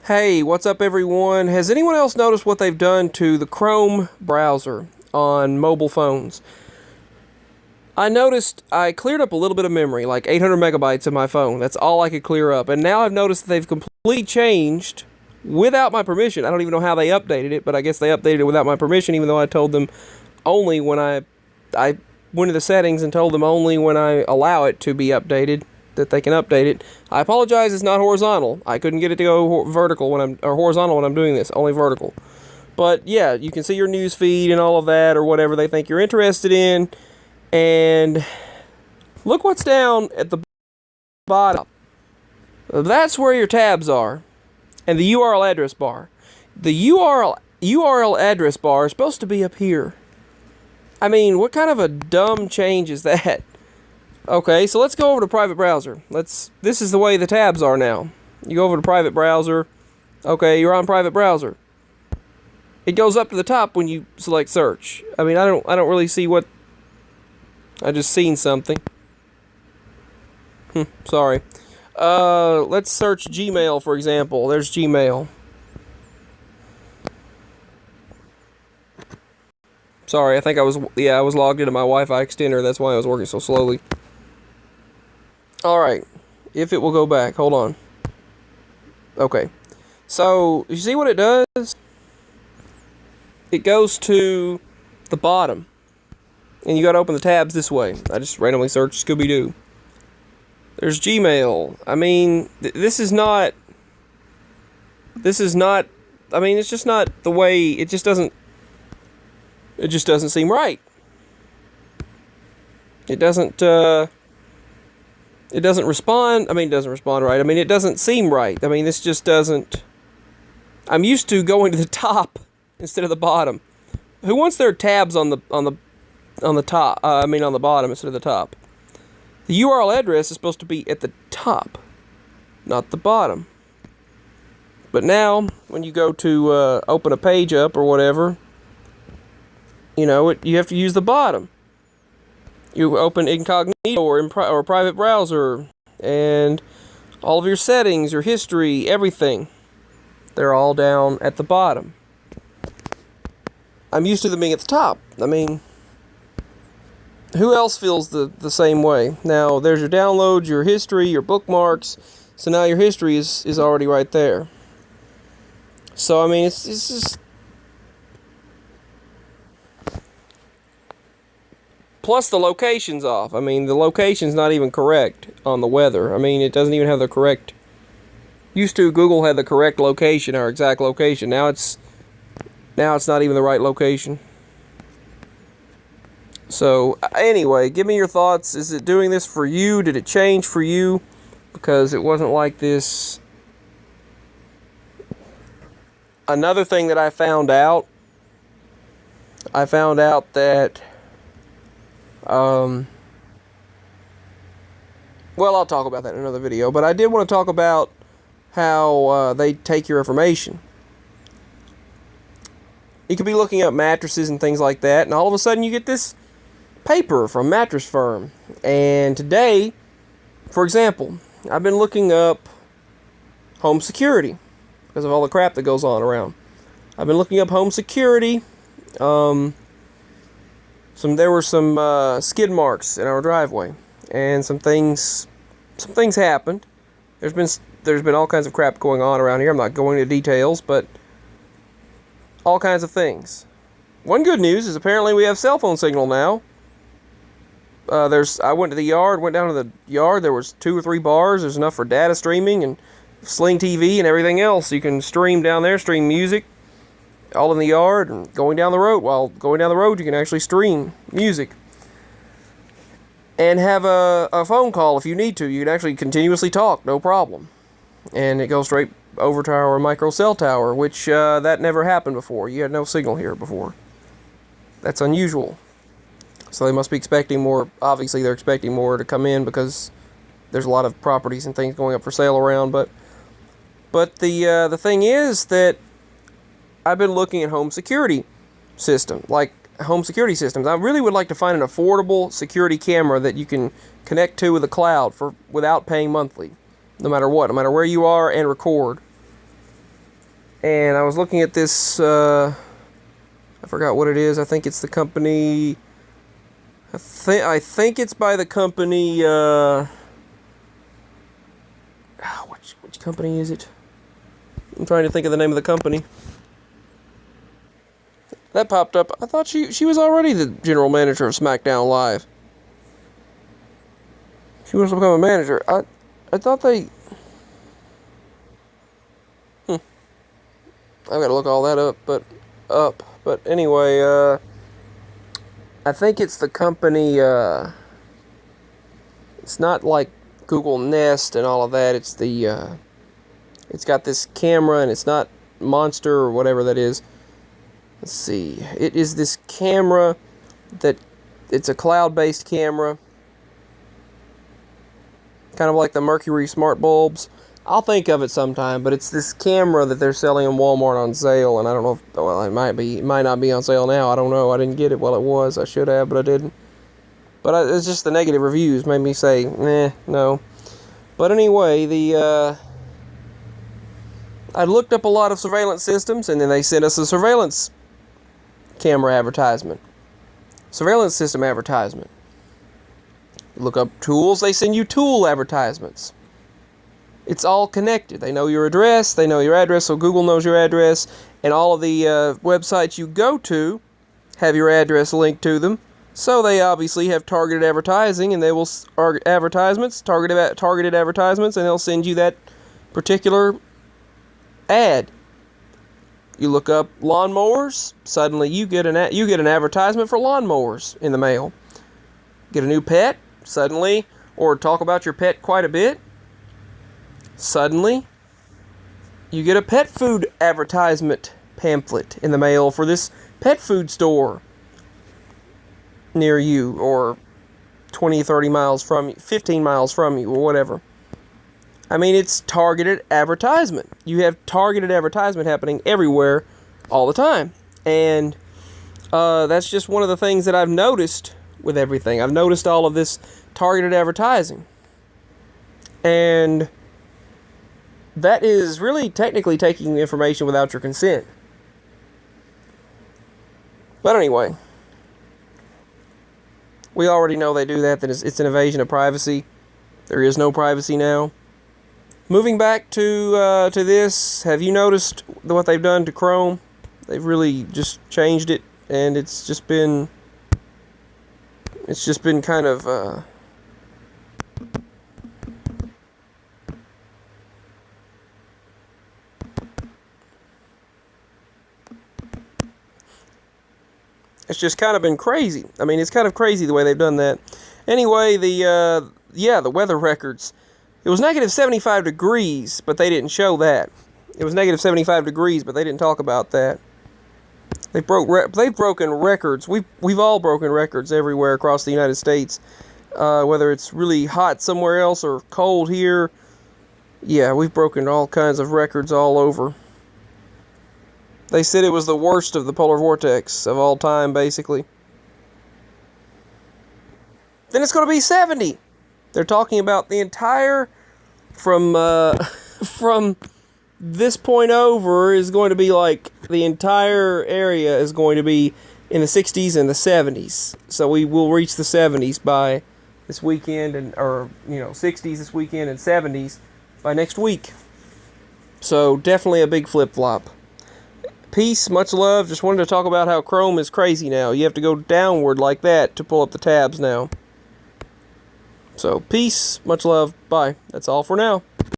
Hey, what's up everyone? Has anyone else noticed what they've done to the Chrome browser on mobile phones? I noticed I cleared up a little bit of memory, like 800 megabytes of my phone. That's all I could clear up. And now I've noticed that they've completely changed without my permission. I don't even know how they updated it, but I guess they updated it without my permission, even though I told them only when I went to the settings and told them only when I allow it to be updated that they can update it. I apologize, it's not horizontal. I couldn't get it to go vertical or horizontal when I'm doing this, only vertical. But yeah, you can see your news feed and all of that or whatever they think you're interested in. And look what's down at the bottom. That's where your tabs are and the URL address bar. The URL address bar is supposed to be up here. I mean, what kind of a dumb change is that? Okay, so let's go over to private browser. This is the way the tabs are now. You go over to private browser. Okay, you're on private browser. It goes up to the top when you select search. I mean, I don't really see what. I just seen something. Sorry. Let's search Gmail, for example. There's Gmail. Sorry, I think I was logged into my Wi-Fi extender. That's why I was working so slowly. Alright, if it will go back, hold on. Okay, so you see what it does? It goes to the bottom, and you gotta open the tabs this way. I just randomly searched Scooby-Doo. There's Gmail. I mean, this is not, I mean, it's just not the way, it just doesn't seem right. It doesn't respond. I mean, it doesn't respond right. I mean, it doesn't seem right. I mean, this just doesn't. I'm used to going to the top instead of the bottom. Who wants their tabs on the top? I mean, on the bottom instead of the top. The URL address is supposed to be at the top, not the bottom. But now, when you go to open a page up or whatever, you have to use the bottom. You open incognito or private browser, and all of your settings, your history, everything, they're all down at the bottom. I'm used to them being at the top. I mean, who else feels the same way? Now, there's your downloads, your history, your bookmarks. So now your history is already right there. So, I mean, it's just. Plus the location's off. I mean, the location's not even correct on the weather. I mean, it doesn't even have the correct. Used to, Google had the correct location, or exact location. Now it's not even the right location. So, anyway, give me your thoughts. Is it doing this for you? Did it change for you? Because it wasn't like this. Another thing that I found out that well, I'll talk about that in another video, but I did want to talk about how they take your information. You could be looking up mattresses and things like that, and all of a sudden you get this paper from Mattress Firm. And today, for example, I've been looking up home security because of all the crap that goes on around. I've been looking up home security. There were some skid marks in our driveway, and some things happened. There's been all kinds of crap going on around here. I'm not going into details, but all kinds of things. One good news is apparently we have cell phone signal now. I went down to the yard. There was 2 or 3 bars. There's enough for data streaming and Sling TV and everything else. You can stream down there, stream music. All in the yard and going down the road. While going down the road, you can actually stream music. And have a phone call if you need to. You can actually continuously talk, no problem. And it goes straight over to our micro cell tower, which that never happened before. You had no signal here before. That's unusual. So they must be expecting more. Obviously, they're expecting more to come in because there's a lot of properties and things going up for sale around. But the thing is that I've been looking at home security systems. I really would like to find an affordable security camera that you can connect to with the cloud without paying monthly, no matter what, no matter where you are, and record. And I was looking at this, I forgot what it is. I think it's the company, I think it's by the company, which company is it? I'm trying to think of the name of the company. That popped up. I thought she was already the general manager of SmackDown Live. She wants to become a manager. I thought they... I've got to look all that up. But anyway, I think it's the company, it's not like Google Nest and all of that. It's the, it's got this camera, and it's not Monster or whatever that is. Let's see. It is this camera that, it's a cloud-based camera. Kind of like the Mercury smart bulbs. I'll think of it sometime, but it's this camera that they're selling in Walmart on sale, and I don't know if, well, it might not be on sale now. I don't know. I didn't get it while it was. I should have, but I didn't. But it's just the negative reviews made me say, no. But anyway, I looked up a lot of surveillance systems, and then they sent us a surveillance camera advertisement. Surveillance system advertisement. Look up tools, they send you tool advertisements. It's all connected. They know your address, so Google knows your address, and all of the websites you go to have your address linked to them. So they obviously have targeted advertising, and they will targeted advertisements, and they'll send you that particular ad. You look up lawnmowers, suddenly you get an advertisement for lawnmowers in the mail. Get a new pet, suddenly, or talk about your pet quite a bit, suddenly you get a pet food advertisement pamphlet in the mail for this pet food store near you, or 20, 30 miles from you, 15 miles from you, or whatever. I mean, it's targeted advertisement. You have targeted advertisement happening everywhere all the time. And that's just one of the things that I've noticed with everything. I've noticed all of this targeted advertising. And that is really technically taking information without your consent. But anyway, we already know they do that it's an invasion of privacy. There is no privacy now. Moving back to this, have you noticed what they've done to Chrome? They've really just changed it, and it's just been kind of it's just kind of been crazy. I mean, it's kind of crazy the way they've done that. Anyway, the weather records. It was negative 75 degrees, but they didn't show that. It was negative 75 degrees, but they didn't talk about that. They've broken records. We've all broken records everywhere across the United States. Whether it's really hot somewhere else or cold here. Yeah, we've broken all kinds of records all over. They said it was the worst of the polar vortex of all time, basically. Then it's going to be 70. They're talking about the entire, from this point over is going to be like, the entire area is going to be in the 60s and the 70s. So we will reach the 70s by this weekend, 60s this weekend and 70s by next week. So definitely a big flip-flop. Peace, much love. Just wanted to talk about how Chrome is crazy now. You have to go downward like that to pull up the tabs now. So, peace, much love, bye. That's all for now.